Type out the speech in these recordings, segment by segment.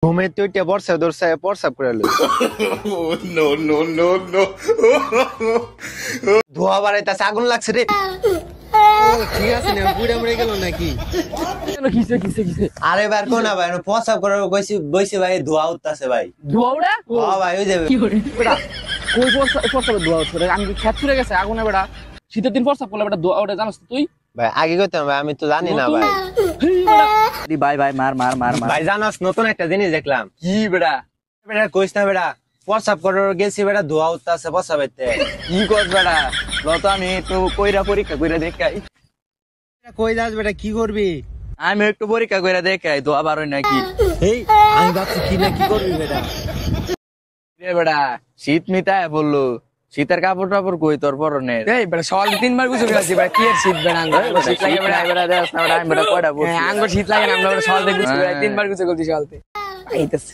ঘুমে তুই বর্ষা দর্শা প্রসাব করে লো নো নো নো নো ধোয়া বাড়াইতাছে আগুন লাগছে রে ঠিক আছে না পুড়ে মরে গেল নাকি কেন কিসে কিসে কিসে আরে বার কোন না ভাই প্রসাব করে বইছে ভাই ধোয়া উঠতাছে ভাই ধোয়া উড়া হ্যাঁ ভাই ওই যাবে কি করে বেটা কই প্রসাবে ধোয়া উঠছে আমি খেত ছুড়ে গেছে আগুনে বেটা শীতের দিন প্রসাব করলে বেটা ধোয়া উঠে জানোস তুই ভাই আগে কইতাম ভাই আমি তো জানি না ভাই ভাই ভাই মার মার মার ভাই জানাস নতুন একটা জিনিস দেখলাম কি বেটা বেটা কইছ না বেটা প্রসাব করে গেছি বেটা ধোয়া উঠতাছে প্রসাবেতে কি কস বেটা যত আমি একটু কইরা পরীক্ষা কইরা দেখাই কই যাস বেটা কি করবি আমি একটু পরীক্ষা কইরা দেখাই ধোয়া বার হয় নাকি এই আমি ভাবছি কি না কি করবি বেটা রে বেটা শীত মিটায় বললো শীতের কাপড় টাপড় কই তোর পরনের এই বেটা সকাল 3 বার গুছু গেছি ভাই কি এর শীত বেটা আঙ্গুর শীত লাগে বেটা বেটা দেখ না আমি বেটা কয়টা বলছি আঙ্গুর শীত লাগে না আমরা সকাল থেকে গুছু 3 বার গুছু গলতি সকালতে আইতাছে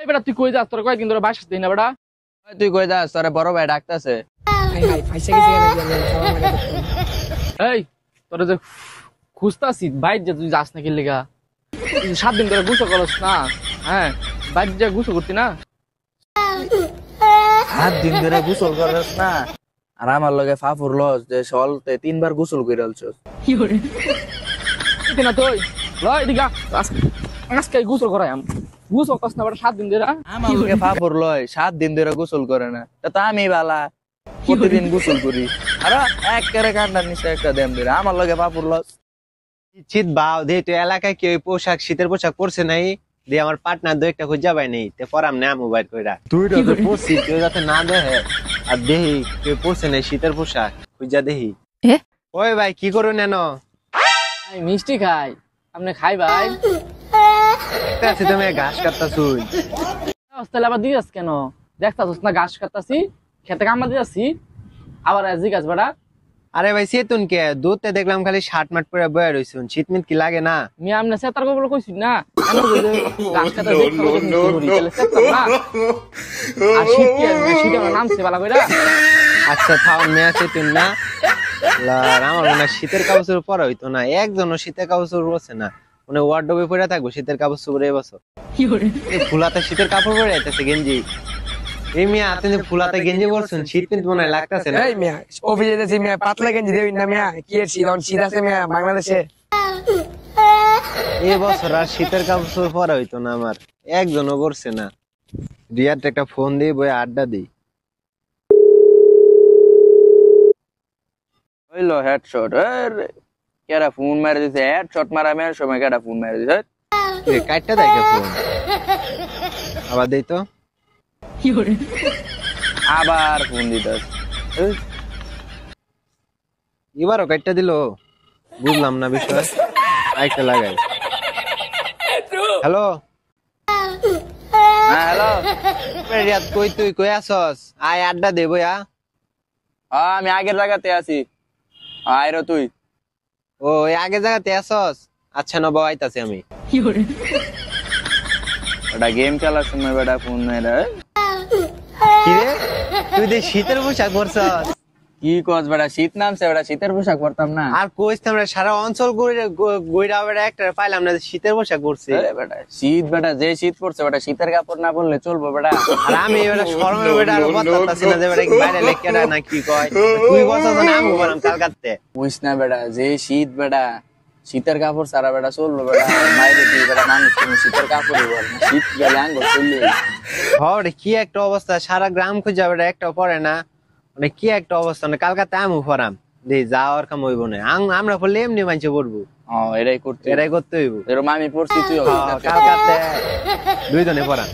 এই বেটা তুই কই যাস তোর কয়দিন ধরে বাসাস দেই না বেটা তুই কই যাস তোর বড় ভাই ডাকতাছে হাই হাই ফাইসা গেছি এই তোর যে খুঁজতাছি বাইরে যে তুই যাস না কি লাগা 7 দিন ধরে গুছু করছ না হ্যাঁ বাইরে যে গুছু করতি না 7 দিন ধরে গোসল করছ না আর আমার লগে ফাফুর লস যে সলতে 3 বার গোসল কইরালছস কি করে তুই না তুই লয় দিগা আজকে গোসল করাইম গোসল করছ না 7 দিন ধরে আমার লগে ফাফুর লয় 7 দিন ধরে গোসল করে না তা আমি বালা প্রতিদিন গোসল করি আর এক করে কান্ডার নিচে একটা দেম দিরা আমার লগে ফাফুর লস শীত বাও দে তুই এলাকায় কি ওই পোশাক শীতের পোশাক পরছে নাই দি আমার পার্টনার দু একটা খুঁজা পাই নাই তে পরাম না মোবাইল কইরা তুই তো পরছিস তুই যাতে না দেখে আর দেহি তুই পরছে নাই শীতের পোশাক খুঁজা দেহি ওই ভাই কি করো নেনো আমি মিষ্টি খাই আপনি খাই ভাই কাছে তুমি ঘাস কাটতাছুই তাহলে আবার দিয়াস কেন দেখতাছস না ঘাস কাটতাছি খেতে কামড়া দিয়াছি আবার আজি গাছ বাড়া আরে ভাই সেতুন কে দুধতে দেখলাম খালি শার্ট মাট পরে বয়া রইছুন শীতমিত কি লাগে না মি আমনে সেতার কবল কইছি না গাছ কাটা দেখতে তাহলে সেতার না আর শীত নামছে বালা কইরা আচ্ছা থাও মে সেতুন না লা আমার মনে শীতের কাপড় পরা হইতো না একজনও শীতের কাপড় পরছে না মানে ওয়ার্ডরোবে পরে থাকবো শীতের কাপড় পরে এবছর কি করে এই ফুলাতে শীতের কাপড় পরে আইতাছে গেঞ্জি এই মিয়া আপনি ফুলাতে গেঞ্জি পরছেন শীত কিন্তু মনে লাগতাছে না এই মিয়া অফিসে যাচ্ছি মিয়া পাতলা গেঞ্জি দেবেন না মিয়া কি এর শীত অন শীত আছে মিয়া বাংলাদেশে এই বছর আর শীতের কাপড় পরা হইতো না আমার একজনও পরছে না রিয়াতে একটা ফোন দিয়ে বই আড্ডা দিই হইলো হেডশট আরে কেরা ফোন মারে দিছে হেডশট মারা মের সময় কেডা ফোন মারে দিছে এই কাটটা দেখে ফোন আবার দেই তো কি করে আবার ফোন দিতাস এবারও কাটটা দিল বুঝলাম না বিষয় আইটা লাগাই হ্যালো হ্যাঁ হ্যালো রিয়াদ কই তুই কই আসস আয় আড্ডা দে বইয়া আমি আগের জায়গাতে আছি আয় রে তুই ও ওই আগের জায়গাতে আসস আচ্ছা না বাবা আইতাছি আমি কি করে ওটা গেম খেলার সময় বেটা ফোন মেরে কি রে তুই দে শীতের পোশাক পরছস কি কস বেটা শীত নামছে বেটা শীতের পোশাক পরতাম না আর কইতাম রে সারা অঞ্চল গইরা বেটা একটা পাইলাম না শীতের পোশাক পরছি আরে বেটা শীত বেটা যে শীত পড়ছে বেটা শীতের কাপড় না পরলে চলবো বেটা আর আমি বেটা শরমে বেটা আর বলতাছি না যে বেটা বাইরে লেকেডা না কি কয় তুই বলছস না আমি বললাম কালকাতে বুঝছ না বেটা যে শীত বেটা শীতের কাপড় সারা বেটা চললো বেটা বাইরে দিয়ে বেটা মানুষ শীতের কাপড়ই বল না শীত গেলে আঙ্গুল চললে হরে কি একটা অবস্থা সারা গ্রাম খুঁজে বেটা একটা পরে না মানে কি একটা অবস্থা না কালকাতে আমি পরাম দে যাওয়ার কাম হইব না আমরা পড়লে এমনি মানছে পড়বো এটাই করতে হইব এরকম আমি পড়ছি তুই কালকাতে দুইজনে পড়াম